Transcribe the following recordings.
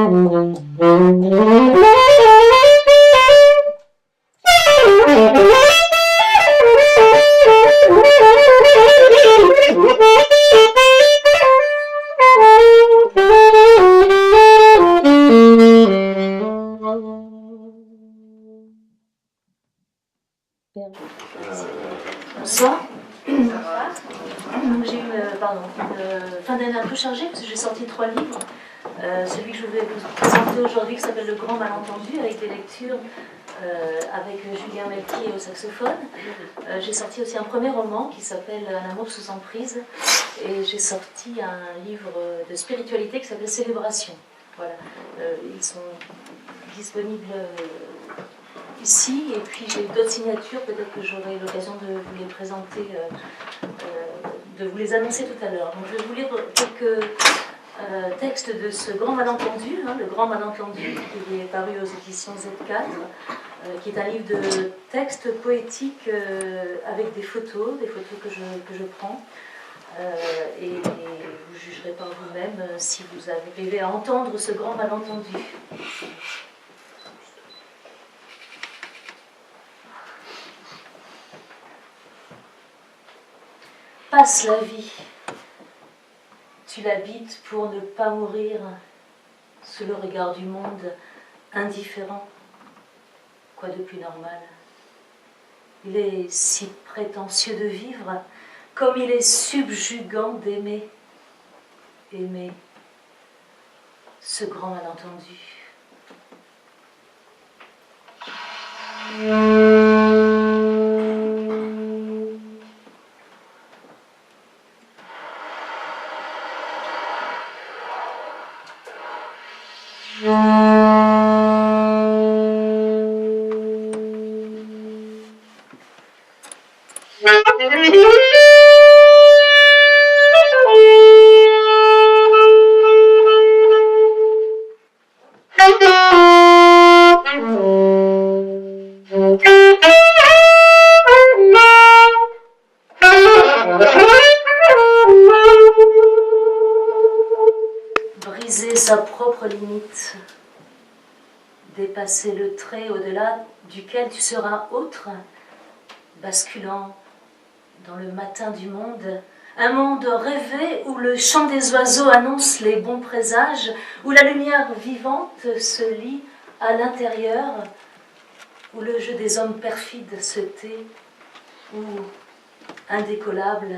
Bonsoir. J'ai eu une fin d'année un peu chargée parce que j'ai sorti 3 livres. Celui que je vais vous présenter aujourd'hui qui s'appelle Le Grand Malentendu, avec des lectures avec Julien Melquier au saxophone. J'ai sorti aussi un premier roman qui s'appelle Un amour sous emprise, et j'ai sorti un livre de spiritualité qui s'appelle Célébration. Voilà. Ils sont disponibles ici, et puis j'ai d'autres signatures, peut-être que j'aurai l'occasion de vous les présenter, de vous les annoncer tout à l'heure. Donc je vais vous lire quelques textes de ce Grand Malentendu, Le Grand Malentendu, qui est paru aux éditions Z4, qui est un livre de textes poétiques avec des photos que je prends, et vous jugerez par vous-même si vous arrivez à entendre ce Grand Malentendu. Passe la vie, tu l'habites pour ne pas mourir sous le regard du monde indifférent. Quoi de plus normal? Il est si prétentieux de vivre, comme il est subjugant d'aimer. Aimer ce grand malentendu. Briser sa propre limite, dépasser le trait au-delà duquel tu seras autre, basculant dans le matin du monde, un monde rêvé où le chant des oiseaux annonce les bons présages, où la lumière vivante se lit à l'intérieur, où le jeu des hommes perfides se tait, où, indécollable,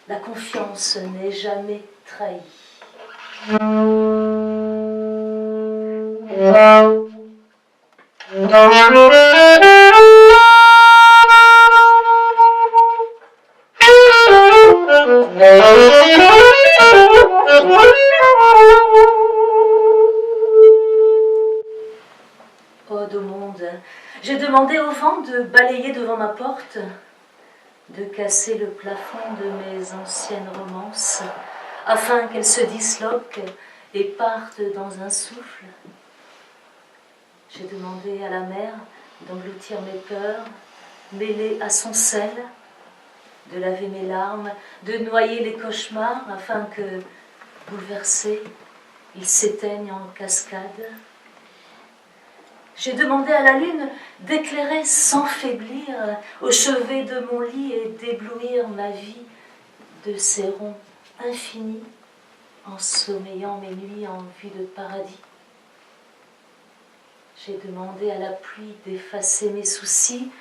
la confiance n'est jamais trahie. Ode au monde, j'ai demandé au vent de balayer devant ma porte, de casser le plafond de mes anciennes romances, afin qu'elles se disloquent et partent dans un souffle. J'ai demandé à la mer d'engloutir mes peurs, mêlées à son sel, de laver mes larmes, de noyer les cauchemars, afin que, bouleversés, ils s'éteignent en cascade. J'ai demandé à la lune d'éclairer sans faiblir au chevet de mon lit et d'éblouir ma vie de ses ronds infinis, ensommeillant mes nuits en vue de paradis. J'ai demandé à la pluie d'effacer mes soucis,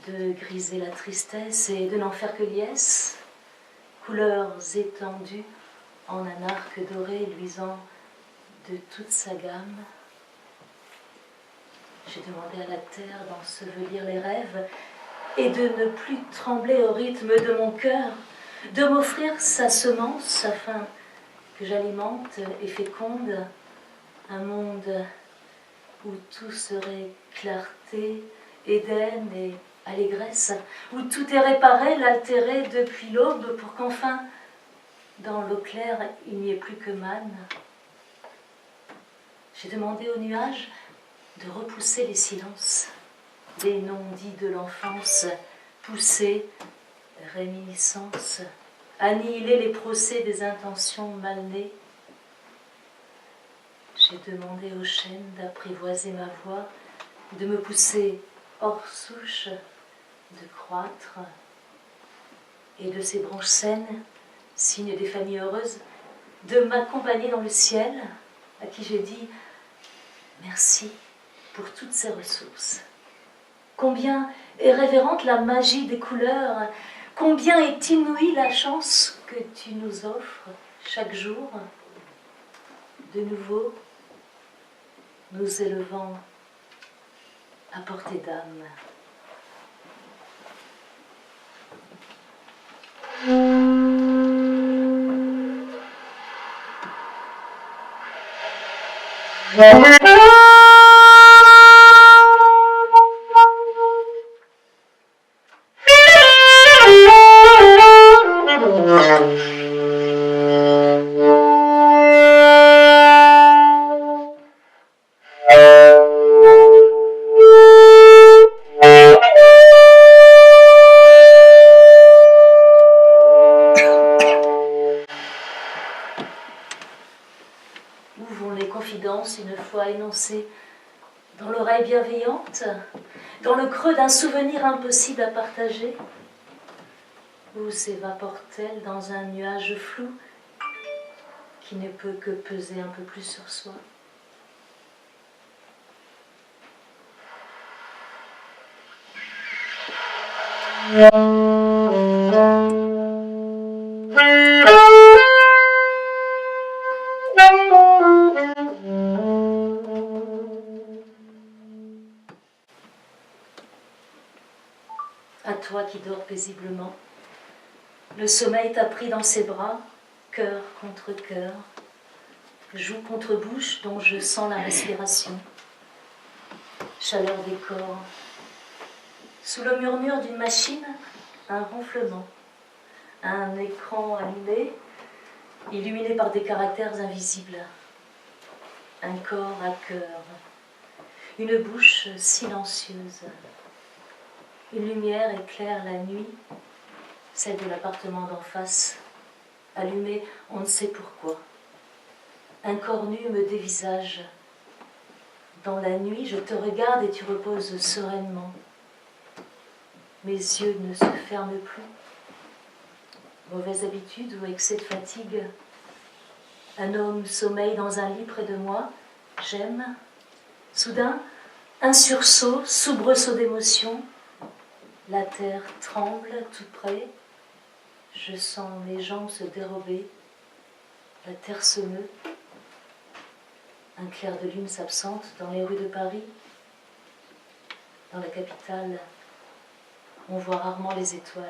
de griser la tristesse et de n'en faire que liesse, couleurs étendues en un arc doré luisant de toute sa gamme. J'ai demandé à la terre d'ensevelir les rêves et de ne plus trembler au rythme de mon cœur, de m'offrir sa semence afin que j'alimente et féconde un monde où tout serait clarté, Éden et allégresse, où tout est réparé, l'altéré depuis l'aube, pour qu'enfin, dans l'eau claire, il n'y ait plus que manne. J'ai demandé aux nuages de repousser les silences, des non-dits de l'enfance, pousser, réminiscence, annihiler les procès des intentions mal nées. J'ai demandé au chêne d'apprivoiser ma voix, de me pousser hors souche, de croître, et de ces branches saines, signe des familles heureuses, de m'accompagner dans le ciel, à qui j'ai dit merci pour toutes ces ressources. Combien est révérente la magie des couleurs, combien est inouïe la chance que tu nous offres chaque jour, de nouveau nous élevant à portée d'âme. Où vont les confidences une fois énoncées? Dans l'oreille bienveillante? Dans le creux d'un souvenir impossible à partager? Ou s'évapore-t-elle dans un nuage flou qui ne peut que peser un peu plus sur soi? À toi qui dors paisiblement, le sommeil t'a pris dans ses bras, cœur contre cœur, joue contre bouche dont je sens la respiration, chaleur des corps. Sous le murmure d'une machine, un ronflement, un écran allumé, illuminé par des caractères invisibles, un corps à cœur, une bouche silencieuse. Une lumière éclaire la nuit, celle de l'appartement d'en face, allumée on ne sait pourquoi. Un corps nu me dévisage. Dans la nuit, je te regarde et tu reposes sereinement. Mes yeux ne se ferment plus. Mauvaise habitude ou excès de fatigue. Un homme sommeille dans un lit près de moi. J'aime. Soudain, un sursaut, soubresaut d'émotion. La terre tremble tout près. Je sens mes jambes se dérober. La terre se meut. Un clair de lune s'absente dans les rues de Paris. Dans la capitale, on voit rarement les étoiles.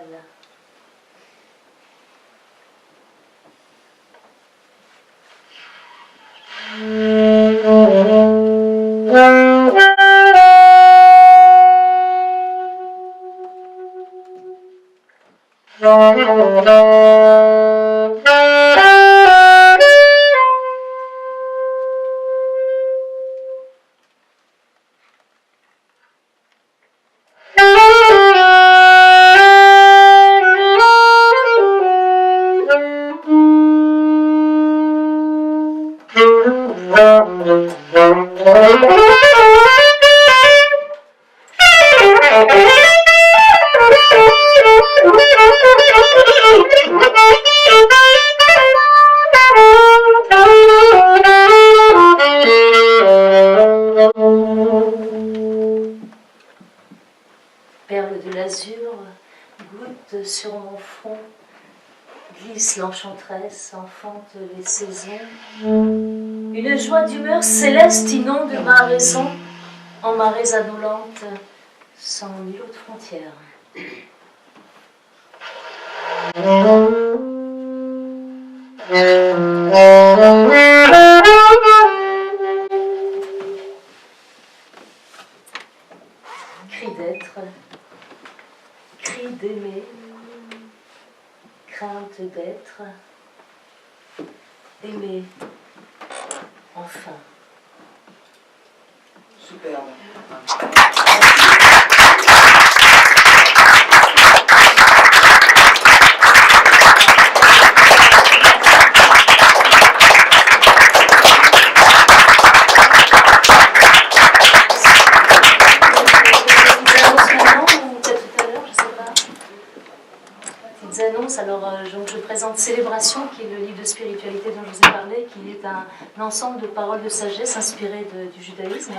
Perle de l'azur, goutte sur mon front, glisse l'enchanteresse, enfante les saisons. Une joie d'humeur céleste inonde ma raison, en marées indolentes, sans nulle autre frontière. Cri d'être, cri d'aimer, crainte d'être, aimer, enfin. Superbe. Alors, donc, je présente Célébration, qui est le livre de spiritualité dont je vous ai parlé, qui est un ensemble de paroles de sagesse inspirées du judaïsme,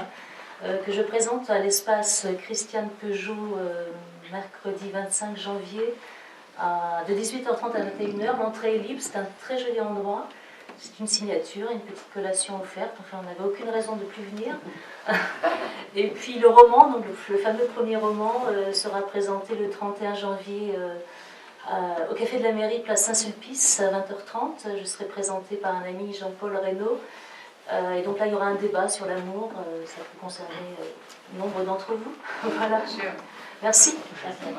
que je présente à l'espace Christiane Peugeot, mercredi 25 janvier, de 18h30 à 21h. L'entrée est libre, c'est un très joli endroit. C'est une signature, une petite collation offerte. Enfin, on n'avait aucune raison de ne plus venir. Et puis le roman, donc le fameux premier roman, sera présenté le 31 janvier au Café de la Mairie, place Saint-Sulpice, à 20h30. Je serai présentée par un ami, Jean-Paul Reynaud. Et donc là, il y aura un débat sur l'amour. Ça peut concerner nombre d'entre vous. Voilà. Merci. Merci.